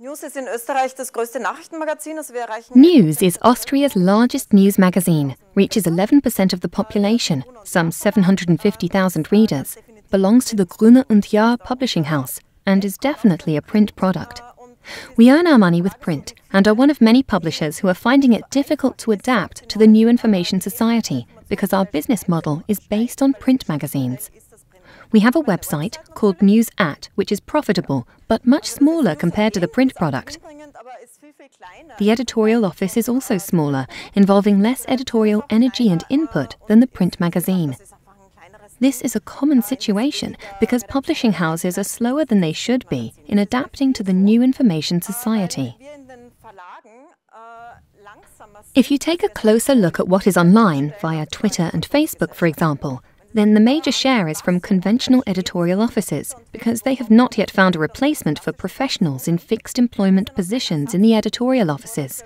News is Austria's largest news magazine, reaches 11% of the population, some 750,000 readers, belongs to the Grüne und Jahr publishing house, and is definitely a print product. We earn our money with print and are one of many publishers who are finding it difficult to adapt to the new information society because our business model is based on print magazines. We have a website called News.at, which is profitable, but much smaller compared to the print product. The editorial office is also smaller, involving less editorial energy and input than the print magazine. This is a common situation because publishing houses are slower than they should be in adapting to the new information society. If you take a closer look at what is online, via Twitter and Facebook, for example, then the major share is from conventional editorial offices, because they have not yet found a replacement for professionals in fixed employment positions in the editorial offices.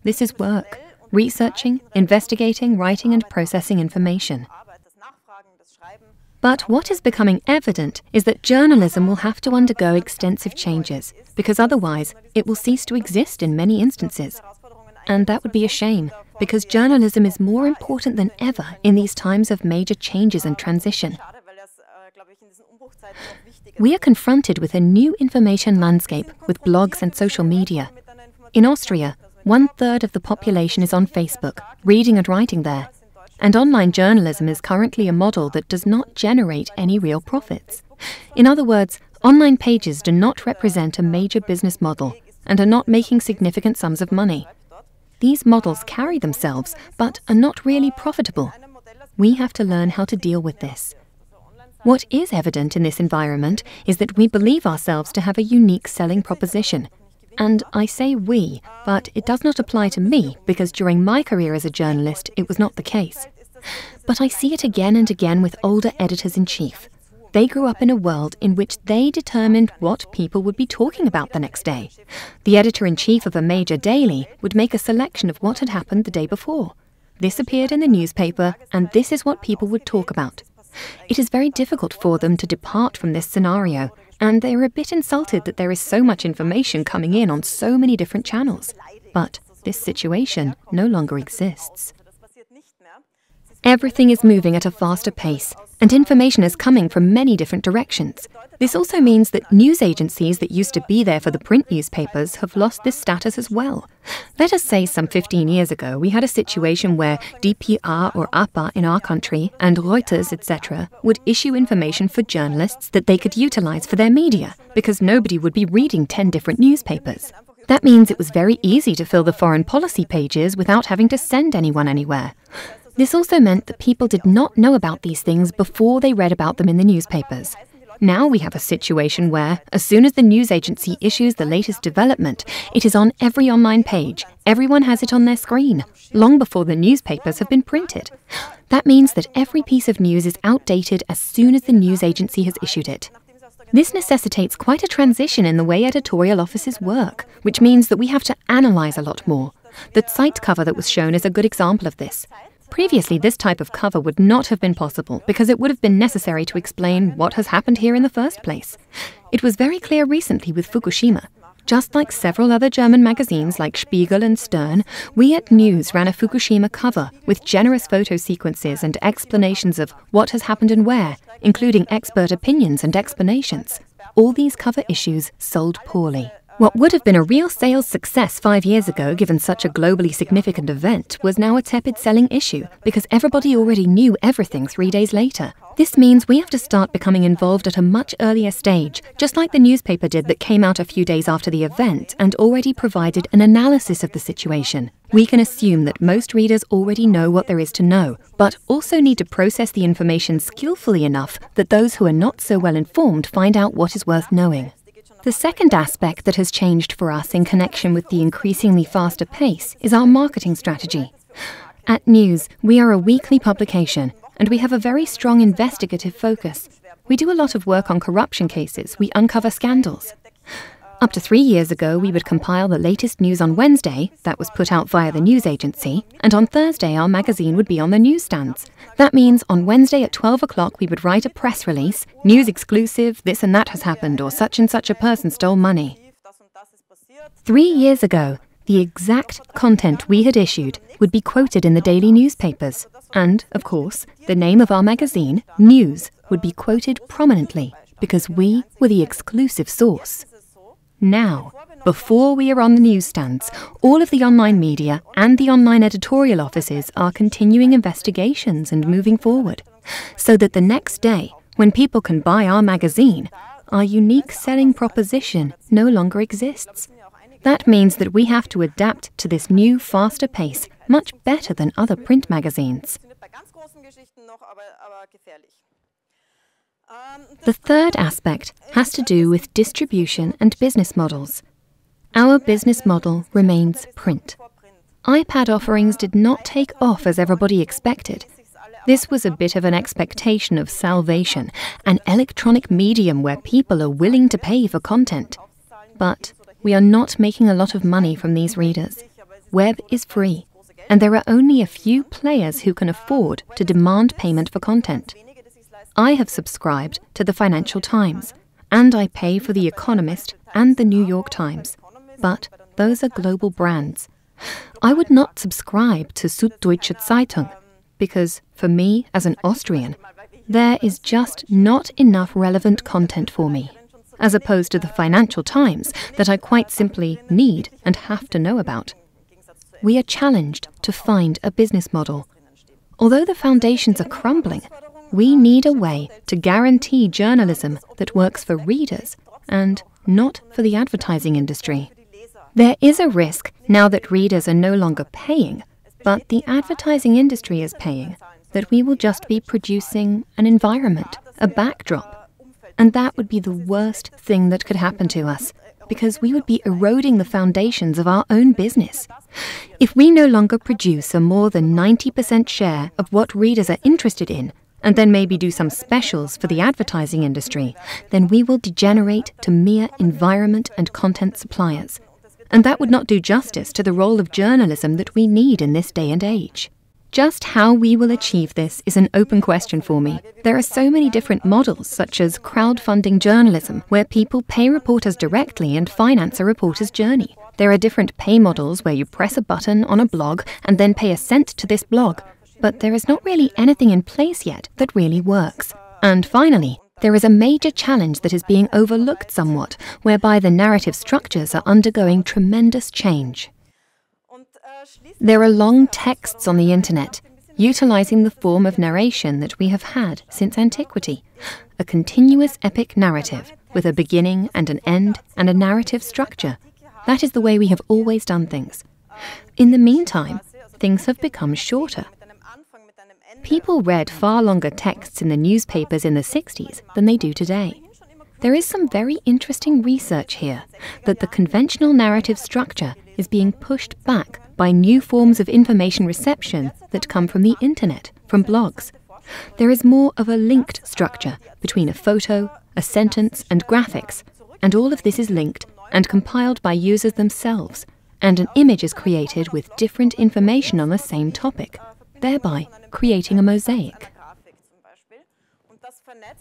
This is work, researching, investigating, writing and processing information. But what is becoming evident is that journalism will have to undergo extensive changes, because otherwise it will cease to exist in many instances. And that would be a shame, because journalism is more important than ever in these times of major changes and transition. We are confronted with a new information landscape with blogs and social media. In Austria, 1/3 of the population is on Facebook, reading and writing there. And online journalism is currently a model that does not generate any real profits. In other words, online pages do not represent a major business model and are not making significant sums of money. These models carry themselves, but are not really profitable. We have to learn how to deal with this. What is evident in this environment is that we believe ourselves to have a unique selling proposition. And I say we, but it does not apply to me, because during my career as a journalist, it was not the case. But I see it again and again with older editors-in-chief. They grew up in a world in which they determined what people would be talking about the next day. The editor-in-chief of a major daily would make a selection of what had happened the day before. This appeared in the newspaper, and this is what people would talk about. It is very difficult for them to depart from this scenario, and they are a bit insulted that there is so much information coming in on so many different channels. But this situation no longer exists. Everything is moving at a faster pace, and information is coming from many different directions. This also means that news agencies that used to be there for the print newspapers have lost this status as well. Let us say some 15 years ago we had a situation where DPA or APA in our country and Reuters, etc. would issue information for journalists that they could utilize for their media, because nobody would be reading 10 different newspapers. That means it was very easy to fill the foreign policy pages without having to send anyone anywhere. This also meant that people did not know about these things before they read about them in the newspapers. Now we have a situation where, as soon as the news agency issues the latest development, it is on every online page. Everyone has it on their screen, long before the newspapers have been printed. That means that every piece of news is outdated as soon as the news agency has issued it. This necessitates quite a transition in the way editorial offices work, which means that we have to analyze a lot more. The site cover that was shown is a good example of this. Previously, this type of cover would not have been possible because it would have been necessary to explain what has happened here in the first place. It was very clear recently with Fukushima. Just like several other German magazines like Spiegel and Stern, we at News ran a Fukushima cover with generous photo sequences and explanations of what has happened and where, including expert opinions and explanations. All these cover issues sold poorly. What would have been a real sales success 5 years ago, given such a globally significant event, was now a tepid selling issue because everybody already knew everything 3 days later. This means we have to start becoming involved at a much earlier stage, just like the newspaper did that came out a few days after the event and already provided an analysis of the situation. We can assume that most readers already know what there is to know, but also need to process the information skillfully enough that those who are not so well informed find out what is worth knowing. The second aspect that has changed for us in connection with the increasingly faster pace is our marketing strategy. At News, we are a weekly publication, and we have a very strong investigative focus. We do a lot of work on corruption cases. We uncover scandals. Up to 3 years ago, we would compile the latest news on Wednesday, that was put out via the news agency, and on Thursday our magazine would be on the newsstands. That means on Wednesday at 12 o'clock we would write a press release, news exclusive, this and that has happened, or such and such a person stole money. 3 years ago, the exact content we had issued would be quoted in the daily newspapers. And, of course, the name of our magazine, News, would be quoted prominently because we were the exclusive source. Now, before we are on the newsstands, all of the online media and the online editorial offices are continuing investigations and moving forward, so that the next day, when people can buy our magazine, our unique selling proposition no longer exists. That means that we have to adapt to this new, faster pace much better than other print magazines. The third aspect has to do with distribution and business models. Our business model remains print. iPad offerings did not take off as everybody expected. This was a bit of an expectation of salvation, an electronic medium where people are willing to pay for content. But we are not making a lot of money from these readers. Web is free, and there are only a few players who can afford to demand payment for content. I have subscribed to the Financial Times, and I pay for The Economist and the New York Times. But those are global brands. I would not subscribe to Süddeutsche Zeitung, because for me, as an Austrian, there is just not enough relevant content for me, as opposed to the Financial Times that I quite simply need and have to know about. We are challenged to find a business model. Although the foundations are crumbling, we need a way to guarantee journalism that works for readers and not for the advertising industry. There is a risk now that readers are no longer paying, but the advertising industry is paying, that we will just be producing an environment, a backdrop. And that would be the worst thing that could happen to us, because we would be eroding the foundations of our own business. If we no longer produce a more than 90% share of what readers are interested in, and then maybe do some specials for the advertising industry, then we will degenerate to mere environment and content suppliers. And that would not do justice to the role of journalism that we need in this day and age. Just how we will achieve this is an open question for me. There are so many different models, such as crowdfunding journalism, where people pay reporters directly and finance a reporter's journey. There are different pay models where you press a button on a blog and then pay a cent to this blog. But there is not really anything in place yet that really works. And finally, there is a major challenge that is being overlooked somewhat, whereby the narrative structures are undergoing tremendous change. There are long texts on the internet, utilizing the form of narration that we have had since antiquity, a continuous epic narrative with a beginning and an end and a narrative structure. That is the way we have always done things. In the meantime, things have become shorter. People read far longer texts in the newspapers in the 60s than they do today. There is some very interesting research here that the conventional narrative structure is being pushed back by new forms of information reception that come from the internet, from blogs. There is more of a linked structure between a photo, a sentence, and graphics, and all of this is linked and compiled by users themselves, and an image is created with different information on the same topic, thereby creating a mosaic.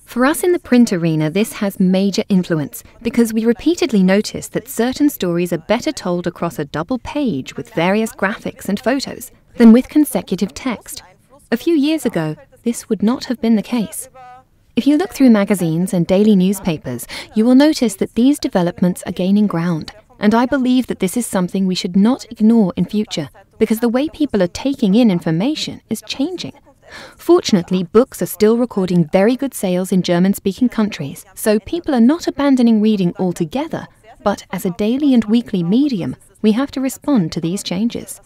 For us in the print arena, this has major influence because we repeatedly notice that certain stories are better told across a double page with various graphics and photos than with consecutive text. A few years ago, this would not have been the case. If you look through magazines and daily newspapers, you will notice that these developments are gaining ground, and I believe that this is something we should not ignore in future, because the way people are taking in information is changing. Fortunately, books are still recording very good sales in German-speaking countries, so people are not abandoning reading altogether, but as a daily and weekly medium, we have to respond to these changes.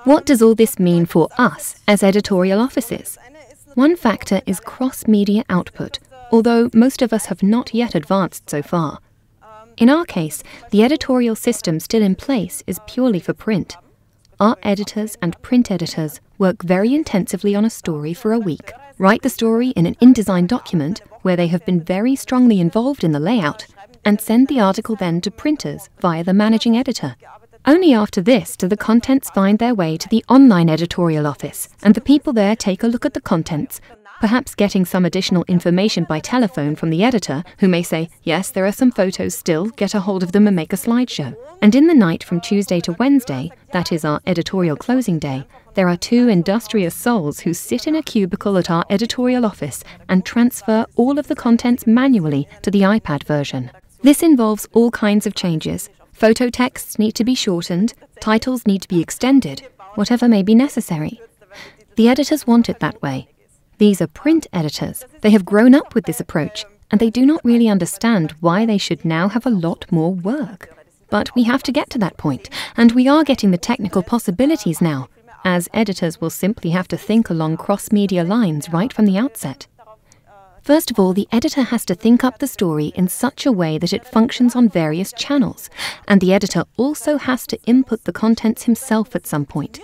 What does all this mean for us as editorial offices? One factor is cross-media output, although most of us have not yet advanced so far. In our case, the editorial system still in place is purely for print. Our editors and print editors work very intensively on a story for a week, write the story in an InDesign document where they have been very strongly involved in the layout, and send the article then to printers via the managing editor. Only after this do the contents find their way to the online editorial office, and the people there take a look at the contents, perhaps getting some additional information by telephone from the editor, who may say, yes, there are some photos still, get a hold of them and make a slideshow. And in the night from Tuesday to Wednesday, that is our editorial closing day, there are two industrious souls who sit in a cubicle at our editorial office and transfer all of the contents manually to the iPad version. This involves all kinds of changes. Photo texts need to be shortened, titles need to be extended, whatever may be necessary. The editors want it that way. These are print editors. They have grown up with this approach, and they do not really understand why they should now have a lot more work. But we have to get to that point, and we are getting the technical possibilities now, as editors will simply have to think along cross-media lines right from the outset. First of all, the editor has to think up the story in such a way that it functions on various channels, and the editor also has to input the contents himself at some point.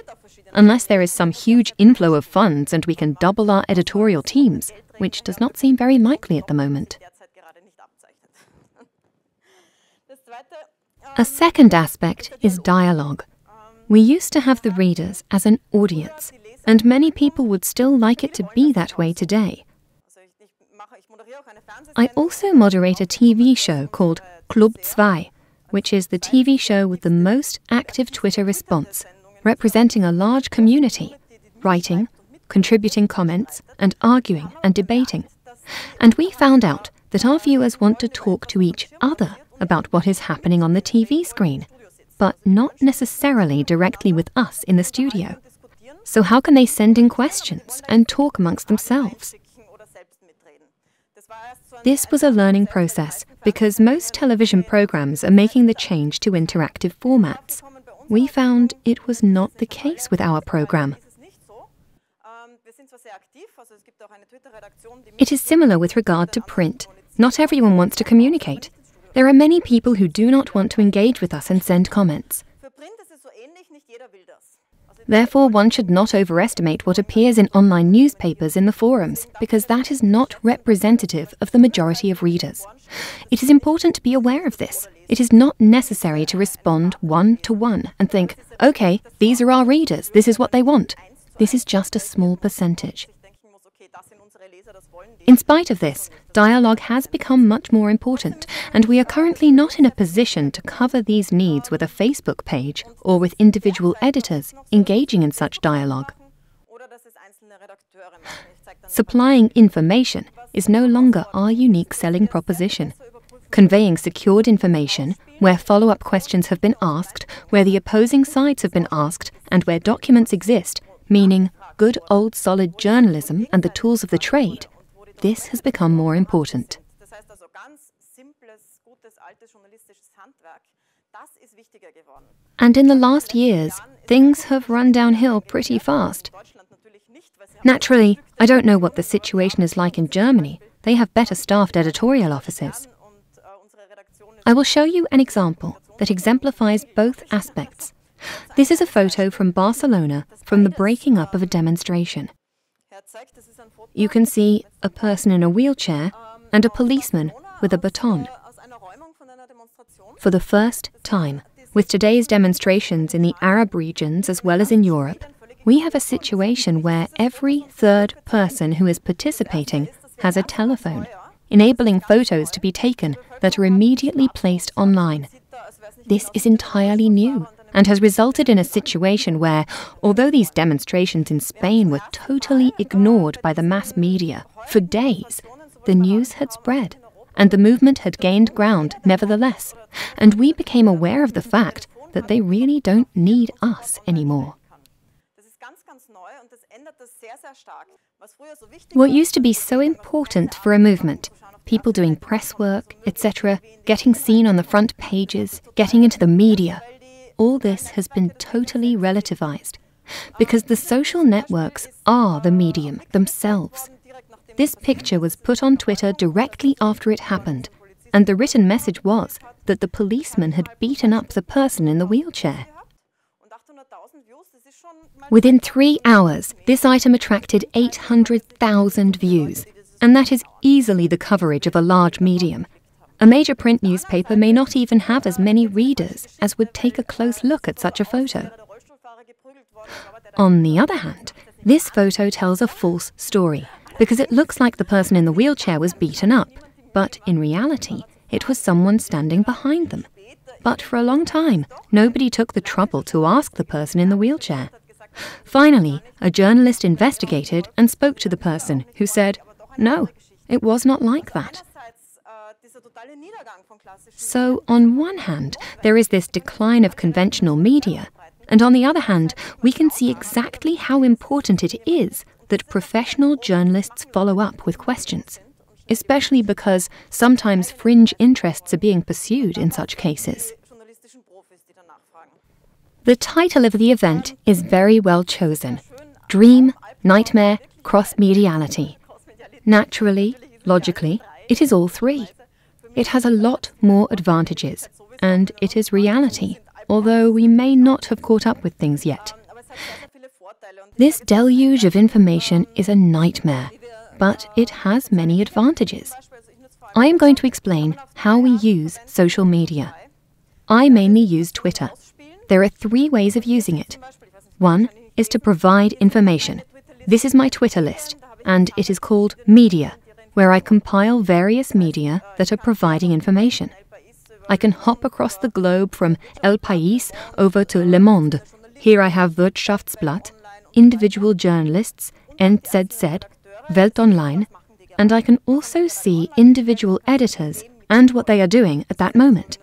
Unless there is some huge inflow of funds and we can double our editorial teams, which does not seem very likely at the moment. A second aspect is dialogue. We used to have the readers as an audience, and many people would still like it to be that way today. I also moderate a TV show called Club 2, which is the TV show with the most active Twitter response, representing a large community, writing, contributing comments, and arguing and debating. And we found out that our viewers want to talk to each other about what is happening on the TV screen, but not necessarily directly with us in the studio. So how can they send in questions and talk amongst themselves? This was a learning process because most television programs are making the change to interactive formats. We found it was not the case with our program. It is similar with regard to print. Not everyone wants to communicate. There are many people who do not want to engage with us and send comments. Therefore, one should not overestimate what appears in online newspapers in the forums, because that is not representative of the majority of readers. It is important to be aware of this. It is not necessary to respond one-to-one and think, okay, these are our readers, this is what they want. This is just a small percentage. In spite of this, dialogue has become much more important, and we are currently not in a position to cover these needs with a Facebook page or with individual editors engaging in such dialogue. Supplying information is no longer our unique selling proposition. Conveying secured information, where follow-up questions have been asked, where the opposing sides have been asked, and where documents exist, meaning good old solid journalism and the tools of the trade, this has become more important. And in the last years, things have run downhill pretty fast. Naturally, I don't know what the situation is like in Germany. They have better staffed editorial offices. I will show you an example that exemplifies both aspects. This is a photo from Barcelona from the breaking up of a demonstration. You can see a person in a wheelchair and a policeman with a baton. For the first time, with today's demonstrations in the Arab regions as well as in Europe, we have a situation where every third person who is participating has a telephone, enabling photos to be taken that are immediately placed online. This is entirely new and has resulted in a situation where, although these demonstrations in Spain were totally ignored by the mass media for days, the news had spread, and the movement had gained ground nevertheless, and we became aware of the fact that they really don't need us anymore. What used to be so important for a movement, people doing press work, etc., getting seen on the front pages, getting into the media, all this has been totally relativized, because the social networks are the medium themselves. This picture was put on Twitter directly after it happened, and the written message was that the policeman had beaten up the person in the wheelchair. Within 3 hours, this item attracted 800,000 views, and that is easily the coverage of a large medium. A major print newspaper may not even have as many readers as would take a close look at such a photo. On the other hand, this photo tells a false story, because it looks like the person in the wheelchair was beaten up, but in reality, it was someone standing behind them. But for a long time, nobody took the trouble to ask the person in the wheelchair. Finally, a journalist investigated and spoke to the person, who said, "No, it was not like that." So, on one hand, there is this decline of conventional media, and on the other hand, we can see exactly how important it is that professional journalists follow up with questions, especially because sometimes fringe interests are being pursued in such cases. The title of the event is very well chosen: Dream, Nightmare, Crossmediality. Naturally, logically, it is all three. It has a lot more advantages, and it is reality, although we may not have caught up with things yet. This deluge of information is a nightmare, but it has many advantages. I am going to explain how we use social media. I mainly use Twitter. There are 3 ways of using it. One is to provide information. This is my Twitter list, and it is called Media, where I compile various media that are providing information. I can hop across the globe from El País over to Le Monde. Here I have Wirtschaftsblatt, individual journalists, NZZ, Welt Online, and I can also see individual editors and what they are doing at that moment.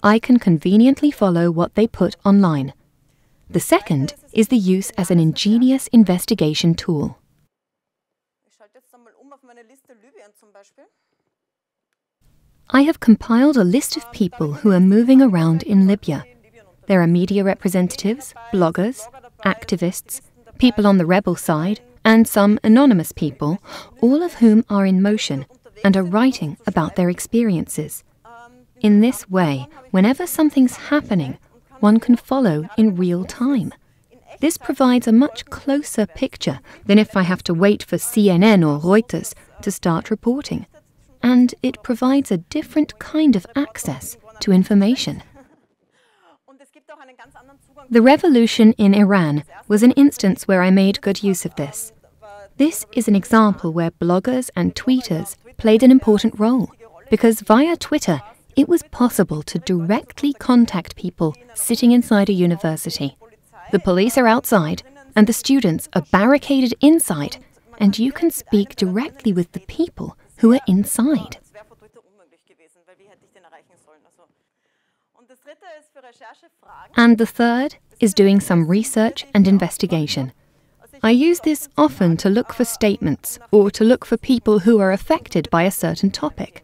I can conveniently follow what they put online. The second is the use as an ingenious investigation tool. I have compiled a list of people who are moving around in Libya. There are media representatives, bloggers, activists, people on the rebel side, and some anonymous people, all of whom are in motion and are writing about their experiences. In this way, whenever something's happening, one can follow in real time. This provides a much closer picture than if I have to wait for CNN or Reuters to start reporting. And it provides a different kind of access to information. The revolution in Iran was an instance where I made good use of this. This is an example where bloggers and tweeters played an important role, because via Twitter, it was possible to directly contact people sitting inside a university. The police are outside, and the students are barricaded inside, and you can speak directly with the people who are inside. And the third is doing some research and investigation. I use this often to look for statements or to look for people who are affected by a certain topic.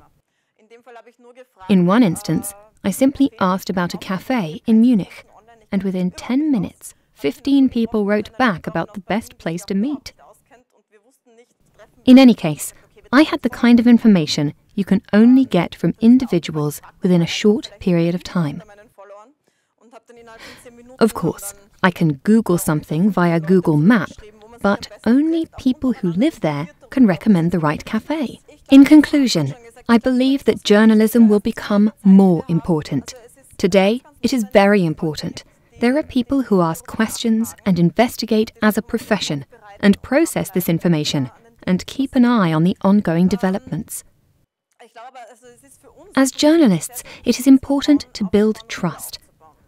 In one instance, I simply asked about a cafe in Munich, and within 10 minutes, 15 people wrote back about the best place to meet. In any case, I had the kind of information you can only get from individuals within a short period of time. Of course, I can Google something via Google Map, but only people who live there can recommend the right cafe. In conclusion, I believe that journalism will become more important. Today, it is very important. There are people who ask questions and investigate as a profession and process this information and keep an eye on the ongoing developments. As journalists, it is important to build trust.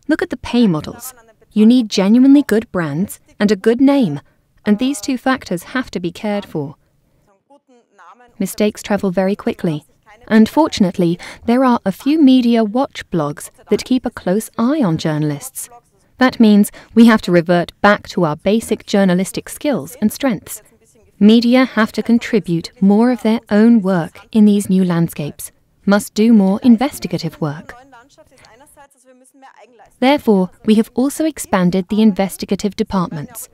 Look at the pay models. You need genuinely good brands and a good name, and these 2 factors have to be cared for. Mistakes travel very quickly, and fortunately, there are a few media watch blogs that keep a close eye on journalists. That means we have to revert back to our basic journalistic skills and strengths. Media have to contribute more of their own work in these new landscapes, must do more investigative work. Therefore, we have also expanded the investigative departments.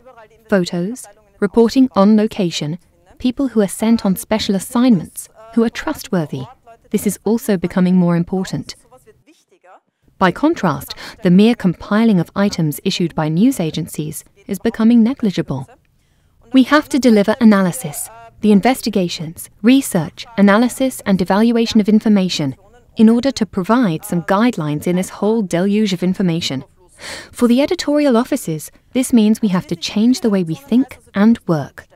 Photos, reporting on location, people who are sent on special assignments, who are trustworthy. This is also becoming more important. By contrast, the mere compiling of items issued by news agencies is becoming negligible. We have to deliver analysis, the investigations, research, analysis and evaluation of information in order to provide some guidelines in this whole deluge of information. For the editorial offices, this means we have to change the way we think and work.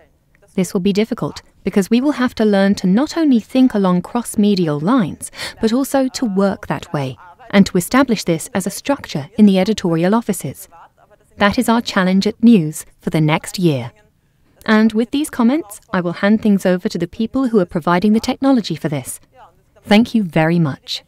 This will be difficult because we will have to learn to not only think along cross-medial lines, but also to work that way, and to establish this as a structure in the editorial offices. That is our challenge at News for the next year. And with these comments, I will hand things over to the people who are providing the technology for this. Thank you very much.